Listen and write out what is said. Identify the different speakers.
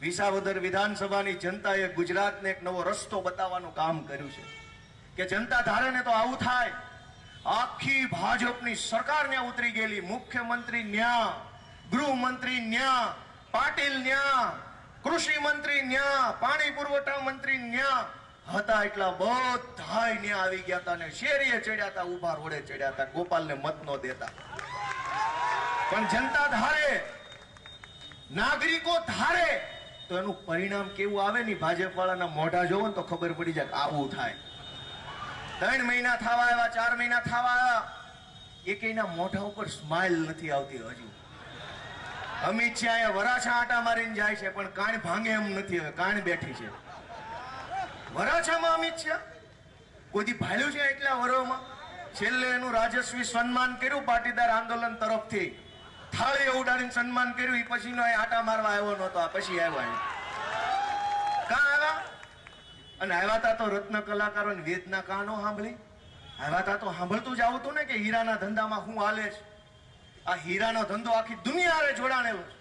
Speaker 1: વિસાવદર વિધાનસભાની જનતાએ ગુજરાતને એક નવો રસ્તો બતાવવાનું કામ કર્યું છે કે જનતા ધારે ને તો આવું થાય. આખી ભાજપની સરકાર ન્યા ઉતરી ગયેલી, મુખ્યમંત્રી ન્યા, ગૃહમંત્રી ન્યા, પાટીલ ન્યા, કૃષિ મંત્રી ન્યા, પાણી પુરવઠા મંત્રી ન્યા હતા, એટલા બધા ન્યા આવી ગયા હતા ને શેરીએ ચડ્યા હતા, ઉભા રોડે ચડ્યા હતા, ગોપાલને મત નો દેતા. પણ જનતા ધારે, નાગરિકો ધારે તો એનું પરિણામ કેવું આવે ને ભાજપ વાળાના મોઢા જોવો ને તો ખબર પડી જાય કે આવું થાય. 3 મહિના થવા આવ્યા, 4 મહિના થવા આવ્યા, એકેયના મોઢા ઉપર સ્માઇલ નથી આવતી હજુ. અમિત શાહ વરાછા આટા મારીને જાય છે પણ કાન ભાંગે એમ નથી, હવે કાન બેઠી છે વરાછામાં. અમિત શાહ કોઈ ભાળ્યું છે એટલા વરોમાં? છેલ્લે એનું રાજસ્વી સન્માન કર્યું પાટીદાર આંદોલન તરફથી, થાળી ઉડાડીને સન્માન કર્યું, એ પછીનો આટા મારવા આવ્યો નતો, આ પછી આવ્યા. કાં આવ્યા? અને આવ્યા તા તો રત્ન કલાકારો વેદના કાનો સાંભળી, આવ્યા તા તો સાંભળતું જ આવતું ને કે હીરાના ધંધામાં શું હાલે છે. આ હીરાનો ધંધો આખી દુનિયા જોડાણેલો છે.